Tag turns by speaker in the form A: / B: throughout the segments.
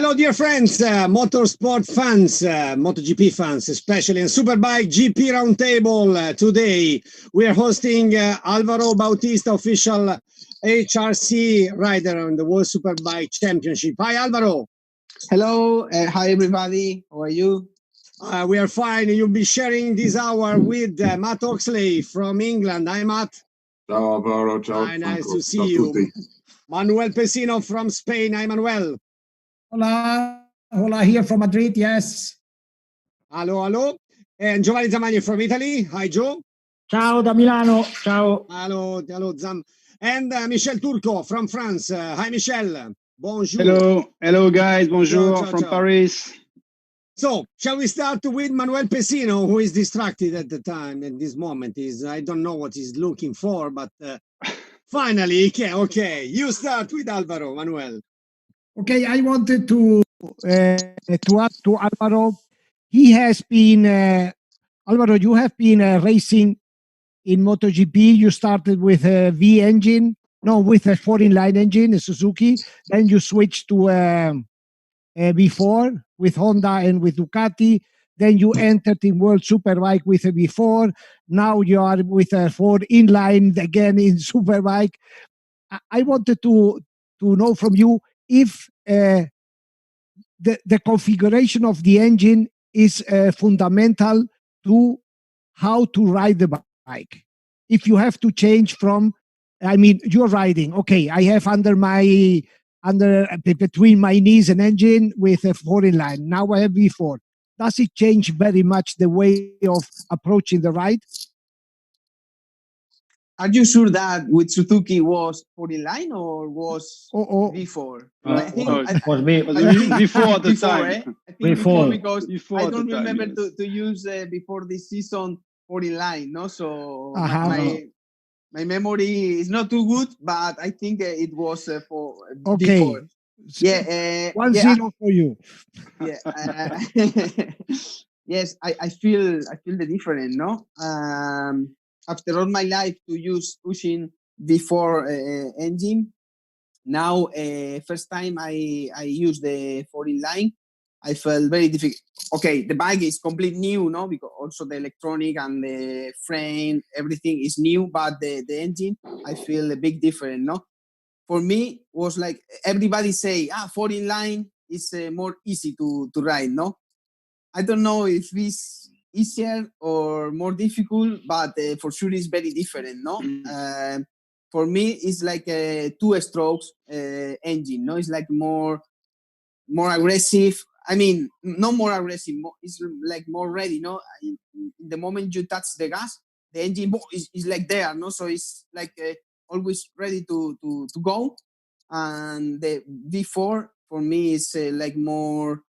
A: Hello, dear friends, motorsport fans, MotoGP fans, especially, and Superbike GP Roundtable. Today, we are hosting Alvaro Bautista, official HRC rider on the World Superbike Championship. Hi, Alvaro.
B: Hello, hi everybody. How are you?
A: We are fine. You'll be sharing this hour with Matt Oxley from England. Hi, Matt.
C: Ciao, Alvaro. Ciao.
A: Hi, nice
C: Franco.
A: to see
C: Ciao
A: you.
C: tutti.
A: Manuel Pesino from Spain. Hi, Manuel.
D: Hola, hola, here from Madrid, yes.
A: Hello, hello. And Giovanni Zamagni from Italy. Hi, Joe.
D: Ciao da Milano, ciao.
A: Hello, hello, Zam. And Michel Turco from France. Hi, Michel. Bonjour.
E: Hello, guys. Bonjour
A: Ciao, ciao,
E: from
A: ciao.
E: Paris.
A: So, shall we start with Manuel Pesino, who is distracted at the time, at this moment? I don't know what he's looking for, but finally, okay. You start with Alvaro, Manuel.
D: Okay, I wanted to ask to Alvaro. He has been, Alvaro, you have been racing in MotoGP. You started with a V engine, no, with a 4-in-line engine, a Suzuki. Then you switched to V4 with Honda and with Ducati. Then you entered in World Superbike with a V4. Now you are with a 4-in-line again in Superbike. I wanted to know from you if the configuration of the engine is fundamental to how to ride the bike. If you have to change from, I mean, you're riding, okay, I have between my knees an engine with a 4-in-line. Now I have V4. Does it change very much the way of approaching the ride?
B: Are you sure that with Suzuki was 4-in-line or was V4? I think
E: it was before at the time.
B: I think before, because
E: Before
B: I don't
E: the time,
B: remember
E: yes.
B: to use before this season 4-in-line. No, so my memory is not too good, but I think it was for before. Yeah,
D: 1-0 for you.
B: Yeah. Yes, I feel the difference. No. After all my life to use pushing V4 engine, now first time I use the 4-in-line, I felt very difficult. Okay, the bike is completely new, no, because also the electronic and the frame, everything is new, but the engine, I feel a big difference, no. For me, was like everybody say, 4-in-line is more easy to ride, no. I don't know if it's easier or more difficult, but for sure it's very different, no? For me, it's like a 2-strokes engine, no? It's like more aggressive. I mean, not more aggressive, it's like more ready, no? In the moment you touch the gas, the engine is like there, no? So it's like always ready to go. And the V4 for me is like more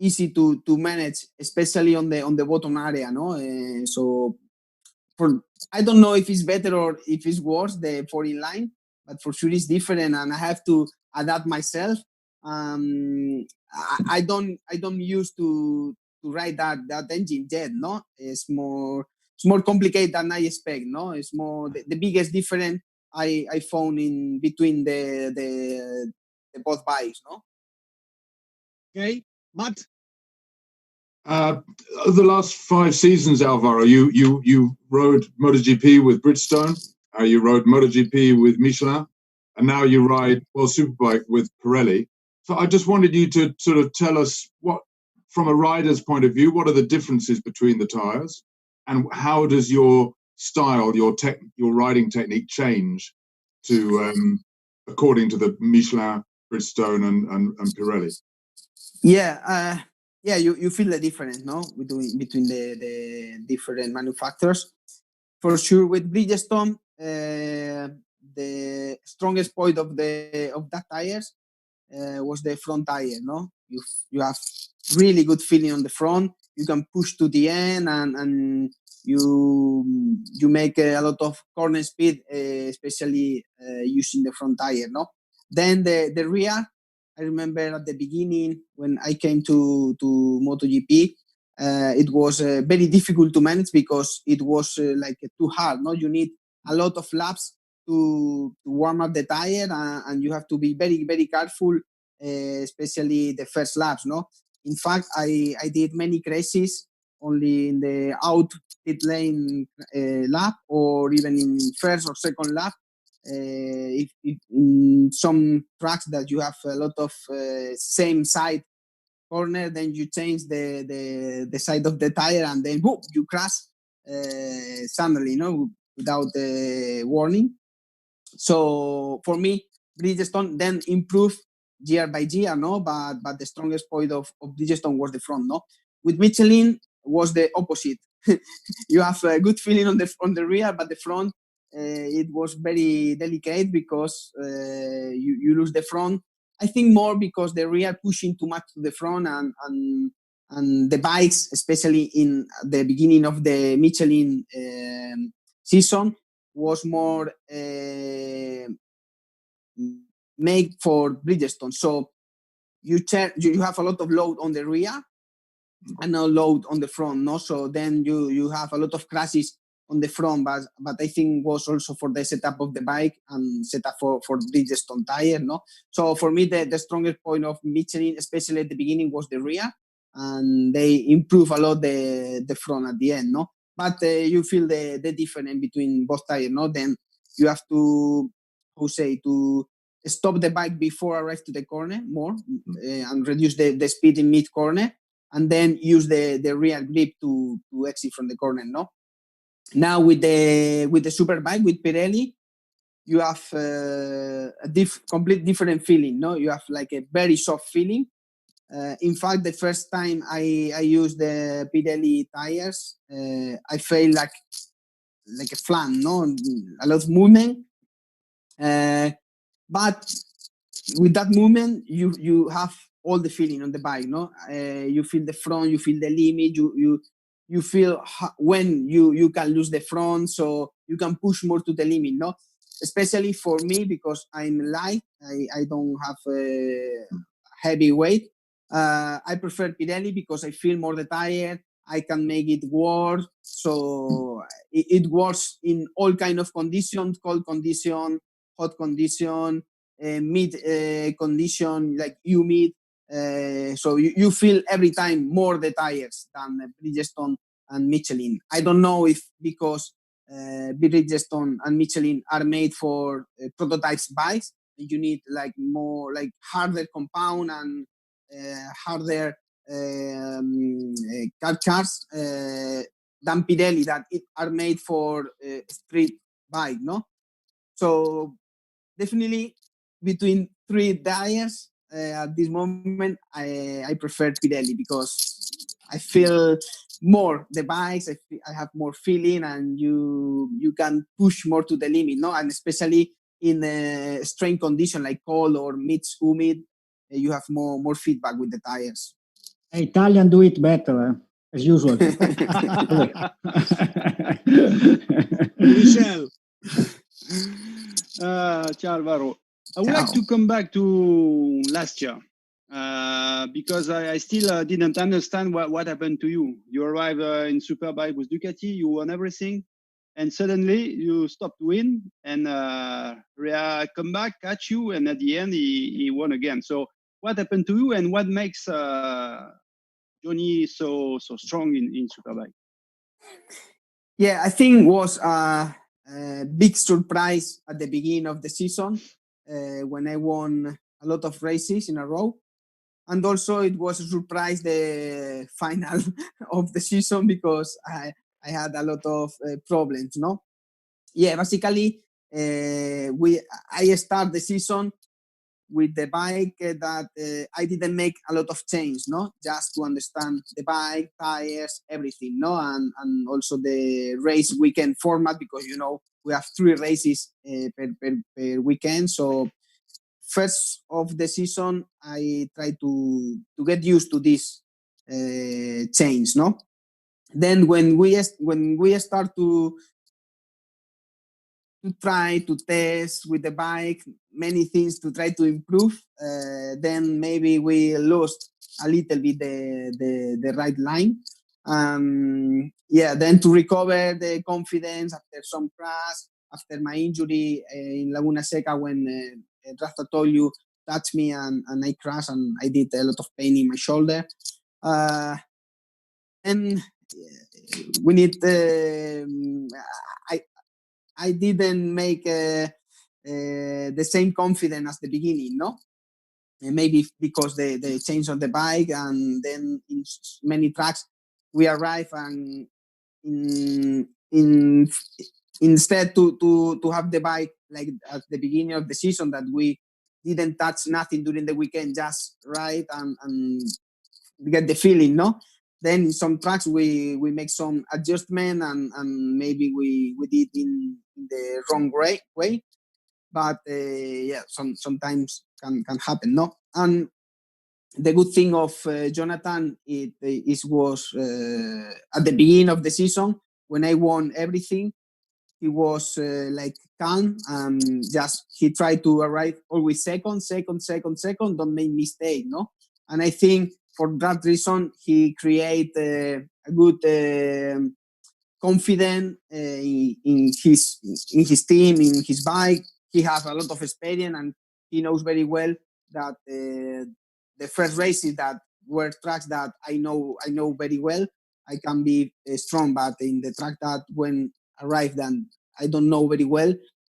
B: easy to manage, especially on the bottom area, no. So I don't know if it's better or if it's worse, the 4-in-line, but for sure it's different, and I have to adapt myself. I don't used to ride that engine yet, no. It's more complicated than I expect, no. It's more the biggest difference I found in between the both bikes, no.
A: Okay, Matt.
C: Over the last 5 seasons, Alvaro, you rode MotoGP with Bridgestone, you rode MotoGP with Michelin, and now you ride World Superbike with Pirelli. So I just wanted you to sort of tell us what, from a rider's point of view, what are the differences between the tires, and how does your style, your riding technique change to according to the Michelin, Bridgestone, and Pirelli?
B: Yeah. Yeah, you feel the difference, no, between the different manufacturers. For sure, with Bridgestone, the strongest point of that tires was the front tire, no. You have really good feeling on the front. You can push to the end, and you make a lot of corner speed, especially using the front tire, no. Then the rear. I remember at the beginning when I came to MotoGP, it was very difficult to manage because it was like too hard. No, you need a lot of laps to warm up the tire, and you have to be very, very careful especially the first laps. No, in fact, I did many crashes only in the out pit lane lap, or even in first or second lap. If in some tracks that you have a lot of same side corner, then you change the side of the tire, and then boom, you crash suddenly, without warning. So for me, Bridgestone then improved year by year, but the strongest point of Bridgestone was the front, With Michelin was the opposite. You have a good feeling on the rear, but the front it was very delicate because you lose the front. I think more because the rear pushing too much to the front, and the bikes, especially in the beginning of the Michelin season, was more made for Bridgestone. So you have a lot of load on the rear and no load on the front, So then you have a lot of crashes on the front, but I think was also for the setup of the bike and setup for Bridgestone tire, So for me, the strongest point of Michelin, especially at the beginning, was the rear, and they improve a lot the front at the end, But you feel the difference between both tires, Then you have to stop the bike before arrive to the corner more, and reduce the speed in mid corner, and then use the rear grip to exit from the corner, Now with the Superbike, with Pirelli, you have a complete different feeling, You have like a very soft feeling. In fact, the first time I used the Pirelli tires, I felt like a flan, A lot of movement. But with that movement, you have all the feeling on the bike, You feel the front, you feel the limit, you feel when you can lose the front, so you can push more to the limit, Especially for me, because I'm light, I don't have a heavy weight. I prefer Pirelli because I feel more the tire. I can make it work, so it works in all kind of conditions: cold condition, hot condition, mid condition, like humid. So you feel every time more the tires than Bridgestone and Michelin. I don't know if because Bridgestone and Michelin are made for prototypes bikes, you need like more like harder compound and harder cars than Pirelli, that are made for street bike, So definitely between three tires at this moment, I prefer Pirelli because I feel more the bikes. I have more feeling, and you can push more to the limit, And especially in a strain condition like cold or humid, you have more feedback with the tires.
F: Italian do it better, as usual.
A: Michel.
E: Ciao, Alvaro. I would like to come back to last year because I still didn't understand what happened to you. You arrived in Superbike with Ducati, you won everything, and suddenly you stopped win, and Rea come back, catch you, and at the end he won again. So what happened to you, and what makes Johnny so strong in Superbike?
B: Yeah, I think was a big surprise at the beginning of the season when I won a lot of races in a row. And also it was a surprise the final of the season because I had a lot of problems, Yeah, basically I start the season with the bike that I didn't make a lot of change, just to understand the bike, tires, everything, and also the race weekend format, because we have 3 races per weekend. So first of the season, I try to get used to this change, Then when we start to try to test with the bike, many things to try to improve, then maybe we lost a little bit the right line. Then to recover the confidence after some crash, after my injury in Laguna Seca, when Rafa told you touched me and I crashed and I did a lot of pain in my shoulder. And we need. I didn't make the same confidence as the beginning, no. And maybe because the change of the bike, and then in many tracks we arrive and instead to have the bike like at the beginning of the season, that we didn't touch nothing during the weekend, just ride and get the feeling, no. Then in some tracks we make some adjustment and maybe we did in the wrong way. But yeah, sometimes can happen, no. And the good thing of Jonathan, it was at the beginning of the season when I won everything, he was like calm and just he tried to arrive always second, don't make mistake, no. And I think for that reason he create a good confidence in his team, in his bike. He has a lot of experience and he knows very well that the first races that were tracks that I know very well, I can be strong, but in the track that when arrived and I don't know very well,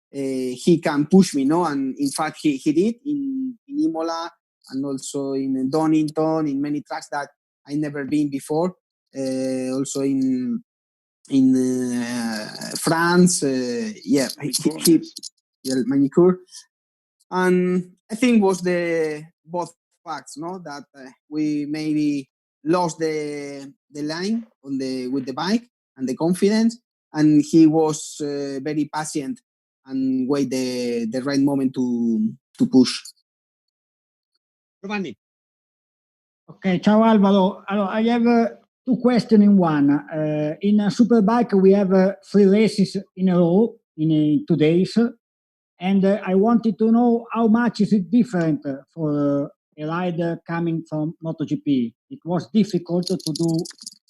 B: he can push me, no. And in fact he did in Imola and also in Donington, in many tracks that I never been before, also in France, yeah, Manicure. And I think was the both facts, no, that we maybe lost the line on with the bike and the confidence, and he was very patient and wait the right moment to push.
A: Giovanni.
F: Okay, ciao Alvaro. I have two questions in one. In a Superbike, we have 3 races in a row in 2 days. And I wanted to know how much is it different for a rider coming from MotoGP. It was difficult to do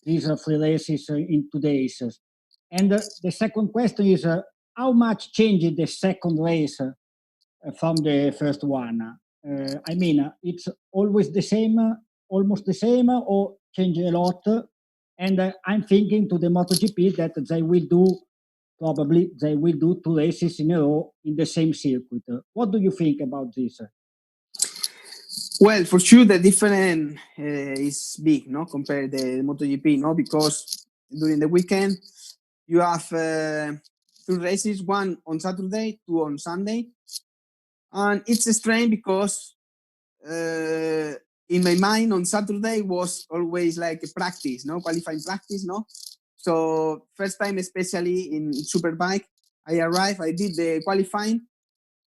F: these 3 races in 2 days. And the second question is, how much changed the second race from the first one? I mean, it's always the same, almost the same, or change a lot? And I'm thinking to the MotoGP that probably they will do 2 races in a row in the same circuit. What do you think about this?
B: Well, for sure the difference is big, no, compared to the MotoGP, no, because during the weekend you have 2 races, one on Saturday, 2 on Sunday, and it's strange because in my mind on Saturday was always like a practice, no, qualifying practice, no. So first time, especially in Superbike, I arrived, I did the qualifying.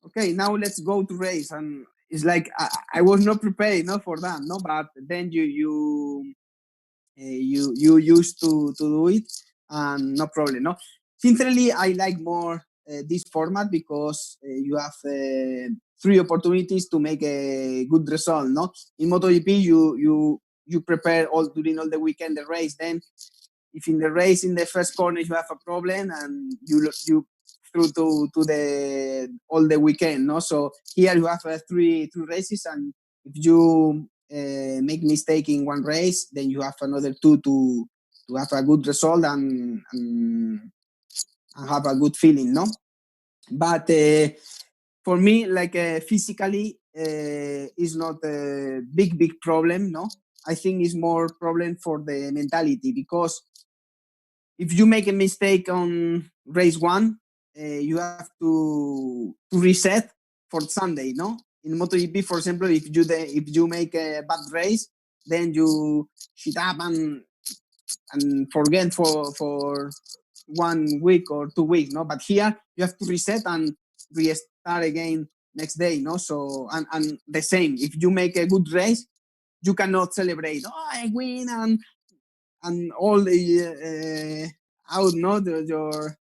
B: Okay, now let's go to race, and it's like I was not prepared, no, for that, no. But then you used to do it, and no problem, no. Sincerely, I like more this format because you have 3 opportunities to make a good result, no. In MotoGP, you prepare during all the weekend the race. Then if in the race in the first corner you have a problem and you through to the all the weekend, no. So here you have 3 races, and if you make mistake in one race, then you have another 2 to have a good result and have a good feeling, no. But for me, like physically, is not a big problem, no. I think it's more problem for the mentality, because if you make a mistake on race 1, you have to reset for Sunday, no. In MotoGP, for example, if you make a bad race, then you shit up and forget for 1 week or 2 weeks, no. But here you have to reset and restart again next day, no. So and the same, if you make a good race, you cannot celebrate, oh, I win and all the out, no. Your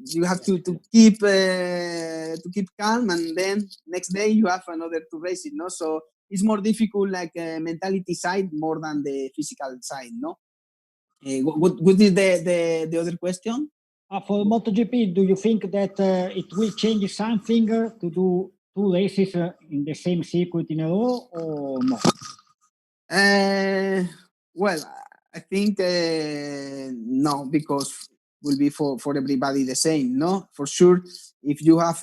B: you have to keep calm, and then next day you have another 2 races, no. So it's more difficult, like mentality side more than the physical side, no. What is the other question?
F: For MotoGP, do you think that it will change something to do two races in the same circuit in a row or no?
B: Well, I think no, because will be for everybody the same. No, for sure. If you have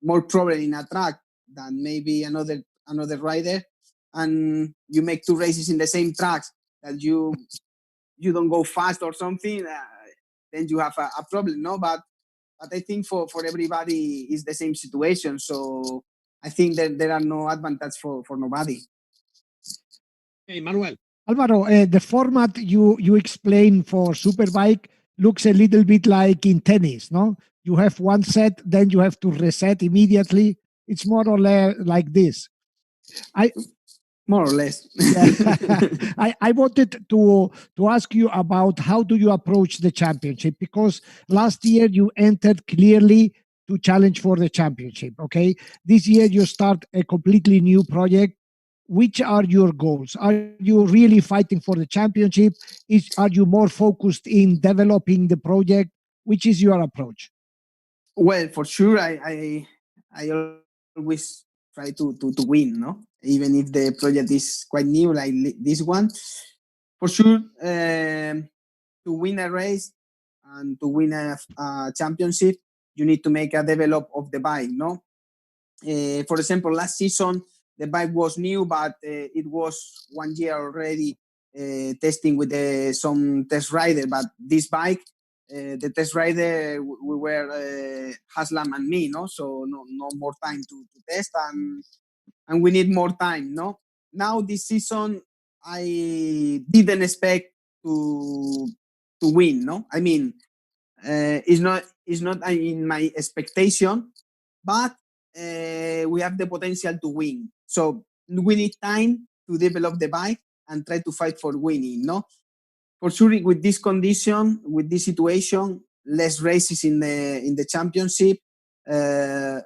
B: more problem in a track than maybe another rider, and you make two races in the same tracks that you don't go fast or something, then you have a problem. No, but I think for everybody is the same situation. So I think that there are no advantage for nobody.
A: Hey, Manuel.
D: Alvaro, the format you explain for Superbike looks a little bit like in tennis, no? You have one set, then you have to reset immediately. It's more or less like this.
B: More or less.
D: Yeah. I wanted to ask you about how do you approach the championship, because last year you entered clearly to challenge for the championship. Okay, this year you start a completely new project. Which are your goals? Are you really fighting for the championship? Are you more focused in developing the project? Which is your approach?
B: Well, for sure, I always try to win, no? Even if the project is quite new, like this one. For sure, to win a race and to win a championship, you need to make a develop of the bike, no? For example, last season, the bike was new, but it was 1 year already testing with some test rider. But this bike, the test rider, we were Haslam and me, no? So no more time to test, and we need more time, no? Now this season, I didn't expect to win, no? I mean, it's not in my expectation, but we have the potential to win. So we need time to develop the bike and try to fight for winning, no? For sure, with this condition, with this situation, less races in the championship. The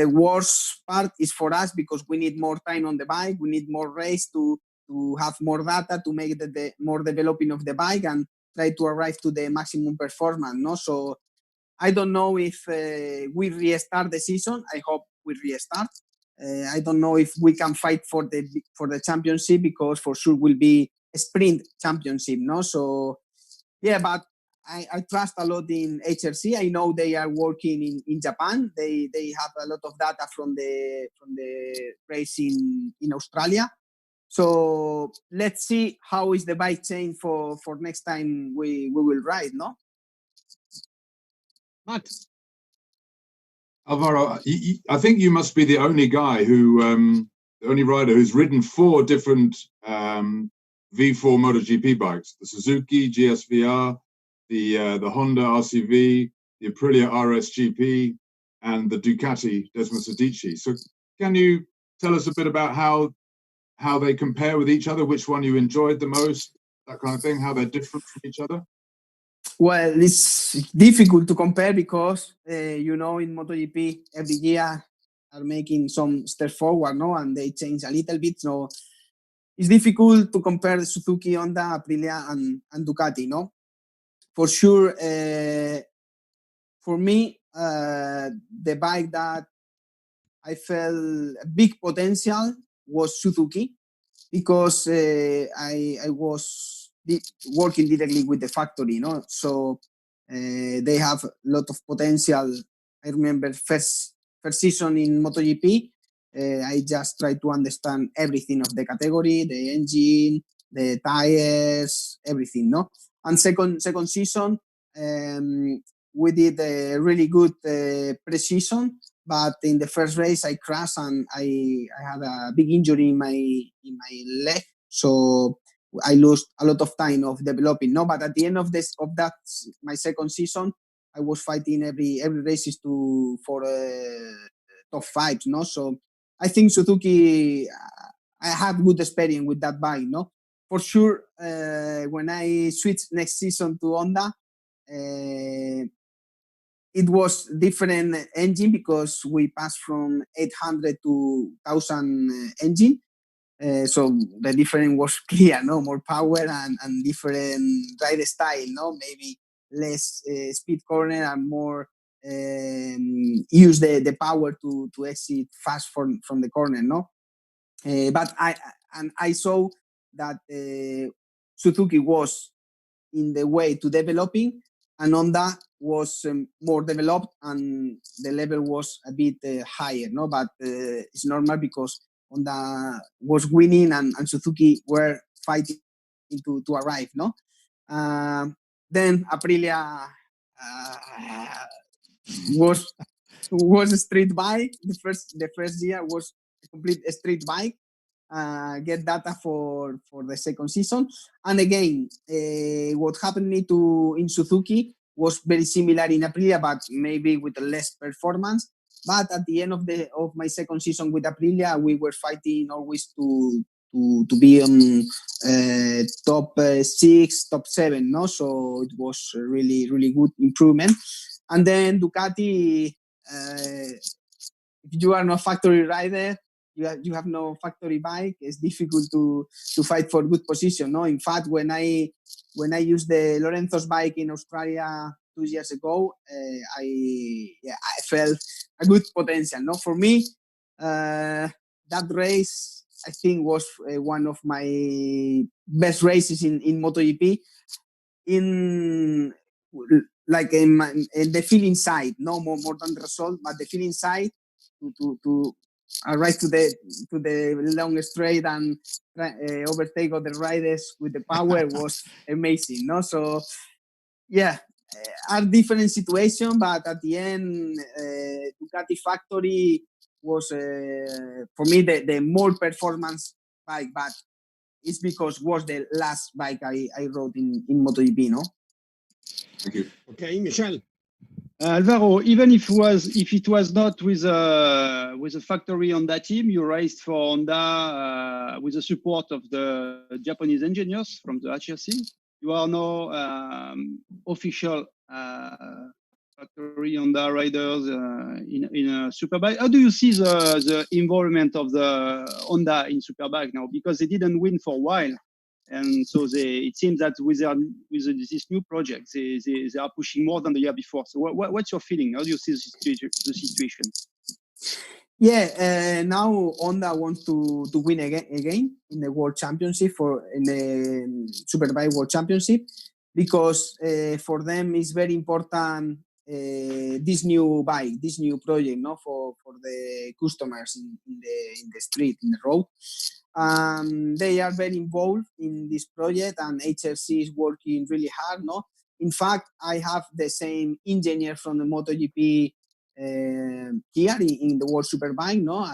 B: worst part is for us because we need more time on the bike. We need more race to have more data to make the more developing of the bike and try to arrive to the maximum performance. No, so I don't know if we restart the season. I hope we restart. I don't know if we can fight for the championship because for sure will be a sprint championship. No, so yeah, but I trust a lot in HRC. I know they are working in Japan. They have a lot of data from the race in Australia. So let's see how is the bike chain for next time we will ride, no?
A: Matt.
C: Alvaro, I think you must be the only guy the only rider who's ridden 4 different V4 MotoGP bikes: the Suzuki GSVR, the Honda RCV, the Aprilia RSGP, and the Ducati Desmosedici. So, can you tell us a bit about how they compare with each other? Which one you enjoyed the most? That kind of thing. How they're different from each other?
B: Well, it's difficult to compare because, in MotoGP, every year are making some step forward, no? And they change a little bit. So it's difficult to compare the Suzuki, Honda, Aprilia, and Ducati, no? For sure, for me, the bike that I felt big potential was Suzuki because I was working directly with the factory, no? So they have a lot of potential. I remember first season in MotoGP, I just tried to understand everything of the category, the engine, the tires, everything, no? And second season, we did a really good pre-season, but in the first race I crashed and I had a big injury in my leg, so I lost a lot of time of developing. No, but at the end of that my second season, I was fighting every races for top 5. No, so I think Suzuki. I had good experience with that bike. No, for sure. When I switched next season to Honda, it was different engine because we passed from 800 to 1000 engine. So the difference was clear, no? More power and different ride style, no? Maybe less speed corner and more use the power to exit fast from the corner, no. But I saw that Suzuki was in the way to developing, and Honda was more developed, and the level was a bit higher, no. But it's normal because Honda was winning, and Suzuki were fighting to arrive, no. Then Aprilia was a street bike. The first year was a complete street bike. Get data for the second season, and again, what happened in Suzuki was very similar in Aprilia, but maybe with less performance. But at the end of my second season with Aprilia, we were fighting always to be on top 6, top 7, no. So it was a really good improvement. And then Ducati, if you are not factory rider, you have no factory bike, it's difficult to fight for good position, no. In fact, when I used the Lorenzo's bike in Australia 2 years ago, I felt a good potential, no. For me, that race, I think, was one of my best races in MotoGP, in the feeling side, no more than the result, but the feeling side to arrive to the long straight and overtake other riders with the power was amazing, no. So yeah, are different situation, but at the end, Ducati factory was for me the more performance bike, but it's because was the last bike I rode in MotoGP, no.
C: Thank you.
A: Okay, Michel.
E: Alvaro, even if it was not with a factory Honda team, you raced for Honda with the support of the Japanese engineers from the HRC. You are now official factory Honda riders in a Superbike. How do you see the involvement of the Honda in Superbike now? Because they didn't win for a while. And so it seems that with this new project, they are pushing more than the year before. So what's your feeling? How do you see the situation?
B: Yeah, now Honda wants to win again in the World Championship, in the Superbike World Championship, because for them it's very important this new bike, this new project, no, for the customers in the street, in the road. They are very involved in this project, and HRC is working really hard, no. In fact, I have the same engineer from the MotoGP here in the World Superbike, no.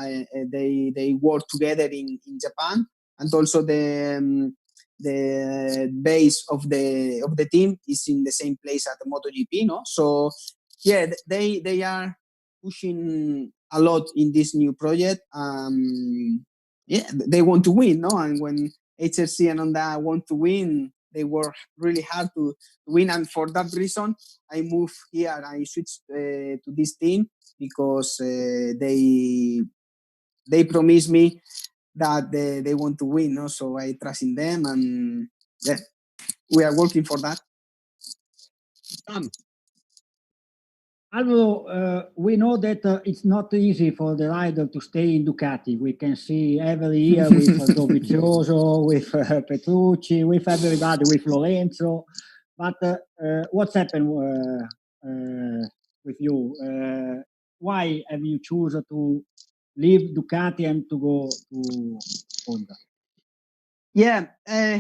B: They work together in Japan, and also the base of the team is in the same place at the MotoGP, no. So yeah, they are pushing a lot in this new project. Yeah, they want to win, no. And when HRC and Honda want to win, they work really hard to win. And for that reason, I moved here. I switched to this team because they promised me that they want to win, no. So I trust in them, and yeah, we are working for that.
F: Alvaro, we know that it's not easy for the rider to stay in Ducati. We can see every year with Dovizioso, with Petrucci, with everybody, with Lorenzo. But what's happened with you? Why have you chosen to leave Ducati and to go to Honda?
B: Yeah,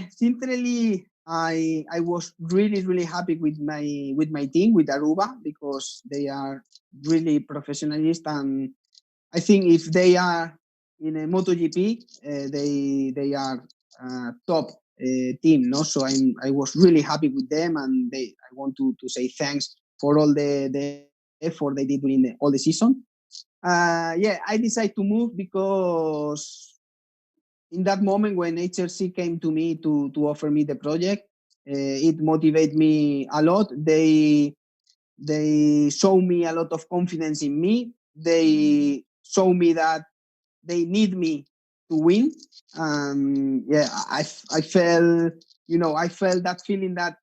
B: sincerely, I was really happy with my team, with Aruba, because they are really professionalist, and I think if they are in a MotoGP, they are top team, no. So I was really happy with them, and I want to say thanks for all the effort they did during all the season. Yeah, I decided to move because in that moment when HRC came to me to offer me the project, it motivated me a lot. They show me a lot of confidence in me. They show me that they need me to win. Yeah, I felt, I felt that feeling that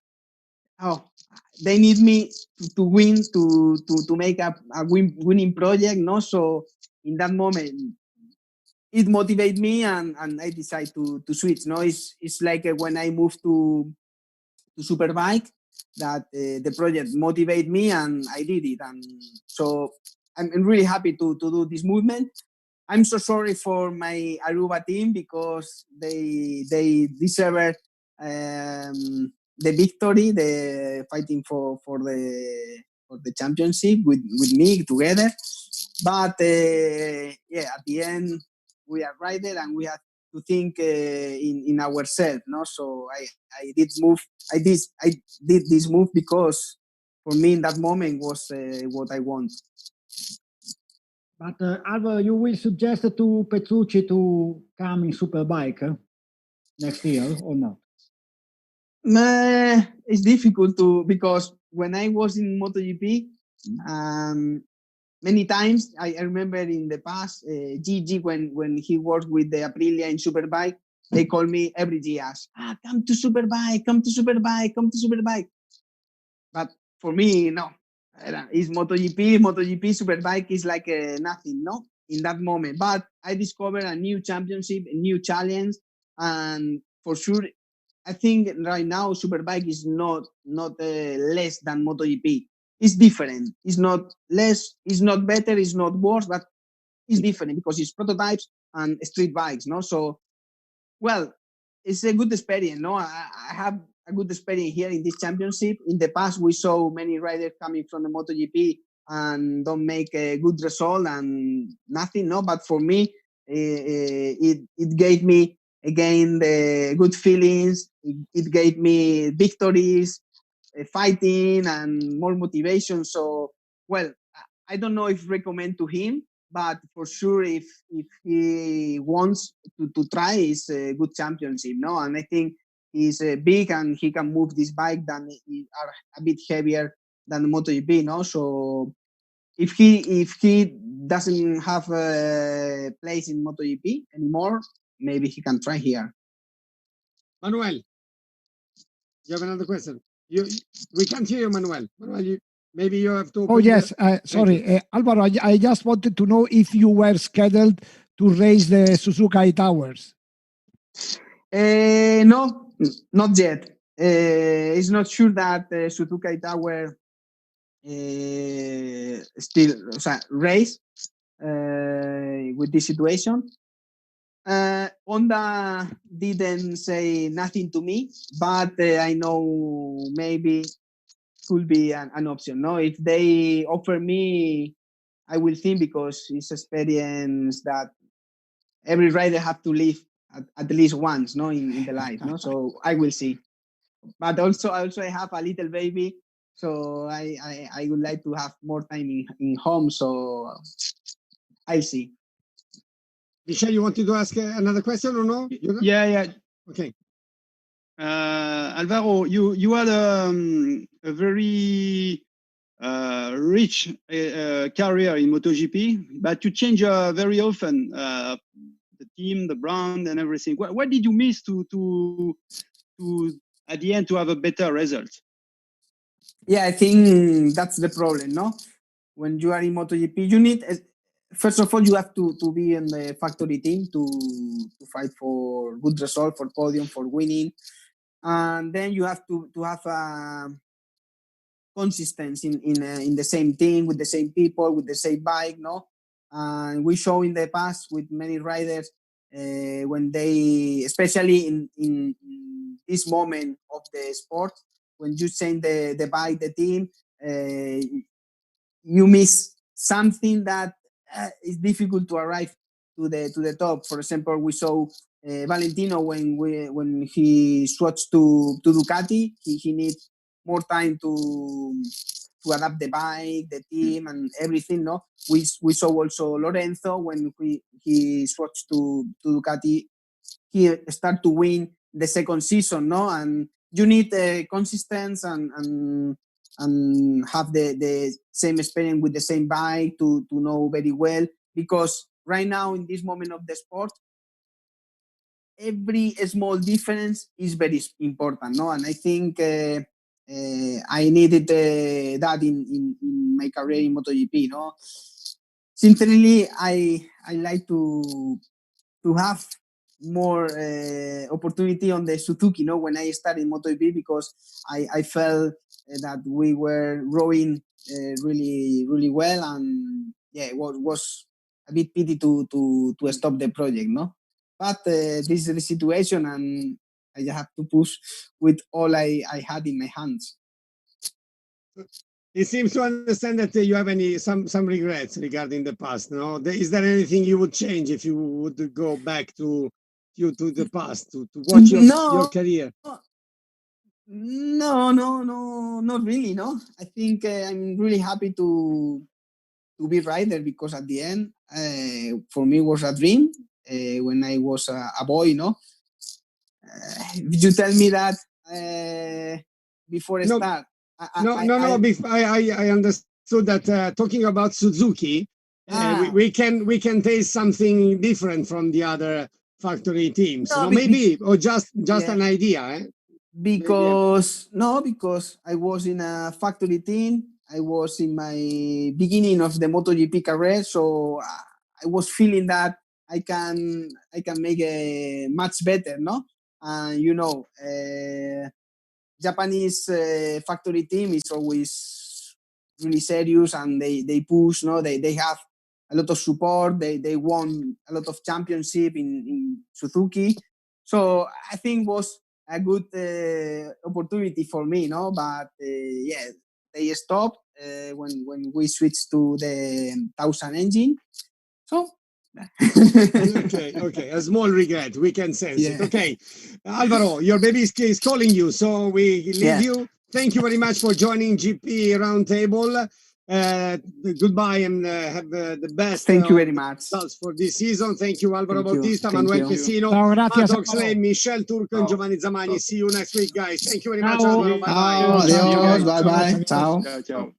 B: they need me to win, to make a winning project, no? So in that moment, it motivated me, and I decided to switch. No, it's like when I moved to Superbike, that the project motivated me, and I did it. And so I'm really happy to do this movement. I'm so sorry for my Aruba team, because they deserve the victory, the fighting for the championship with me together. But yeah, at the end we are right there, and we have to think in ourselves, no? So I did this move because for me in that moment was what I want.
F: But Alvaro, you will suggest to Petrucci to come in Superbike next year or not?
B: It's difficult because when I was in MotoGP, many times I remember in the past, Gigi, when he worked with the Aprilia in Superbike, they call me every year, come to Superbike, come to Superbike, come to Superbike. But for me, no, it's MotoGP, Superbike is like nothing, no, in that moment. But I discovered a new championship, a new challenge, and for sure, I think right now Superbike is not less than MotoGP. It's different. It's not less. It's not better. It's not worse. But it's different because it's prototypes and street bikes. No, so well, it's a good experience. No, I have a good experience here in this championship. In the past, we saw many riders coming from the MotoGP and don't make a good result and nothing. No, but for me, it gave me again the good feelings. It gave me victories, fighting, and more motivation. So, well, I don't know if recommend to him, but for sure, if he wants to try, it's a good championship, no? And I think he's big and he can move this bike than are a bit heavier than MotoGP, no? So if he doesn't have a place in MotoGP anymore, maybe he can try here.
A: Manuel, you have another question? We can't hear you, Manuel. Manuel, maybe you have to.
D: Oh, yes. Sorry, Alvaro, I just wanted to know if you were scheduled to race the Suzuki Towers.
B: No, not yet. It's not sure that Suzuki Tower still race with this situation. Honda didn't say nothing to me, but I know maybe could be an option. No, if they offer me, I will think, because it's experience that every rider have to live at least once, no, in the life, no. So I will see. But also I have a little baby, so I would like to have more time in home. So I'll see.
A: Michel, you wanted to ask another question or no?
E: Yeah.
A: Okay.
E: Alvaro, you had a very rich career in MotoGP, but you change very often the team, the brand, and everything. What did you miss to at the end to have a better result?
B: Yeah, I think that's the problem, no? When you are in MotoGP, you need, first of all, you have to be in the factory team to fight for good result, for podium, for winning, and then you have to have consistency in the same team, with the same people, with the same bike, no? And we show in the past with many riders when they, especially in this moment of the sport, when you change the bike, the team, you miss something that is difficult to arrive to the top. For example, we saw Valentino when he switched to Ducati, he needs more time to adapt the bike, the team, and everything. No, we saw also Lorenzo when he switched to Ducati, he start to win the second season. No, and you need consistency and have the same experience with the same bike to know very well, because right now in this moment of the sport, every small difference is very important, no? And I think I needed that in my career in MotoGP. No, sincerely, I like to have more opportunity on the Suzuki. No, when I started MotoGP, because I felt that we were growing really well, and yeah, it was a bit pity to stop the project. No, but this is the situation, and I have to push with all I had in my hands.
A: He seems to understand that you have some regrets regarding the past. No, is there anything you would change if you would go back to the past to watch your career?
B: No, not really. No, I think I'm really happy to be rider, because at the end, for me, it was a dream when I was a boy. No, did you tell me that before I start?
A: I understood that talking about Suzuki, we can taste something different from the other factory teams. No, maybe, or just an idea. Eh?
B: Because I was in a factory team. I was in my beginning of the MotoGP career, so I was feeling that I can make a much better. No, you know. Japanese factory team is always really serious, and they push. No, they have a lot of support. They won a lot of championship in Suzuki, so I think was a good opportunity for me. No, but yeah, they stopped when we switched to the 1000 engine. So.
A: Okay, a small regret, we can sense it. Okay, Alvaro, your baby is calling you, so we leave you. Thank you very much for joining GP Roundtable. Goodbye, and have the best.
B: Thank you very much
A: for this season. Thank you, Alvaro Bautista, Manuel Pesino, Matt Oxley, Michel Turco, and Giovanni Zamani. See you next week, guys. Thank you very much, Alvaro. Bye bye.
B: Adios. Bye bye. Ciao.
E: Ciao.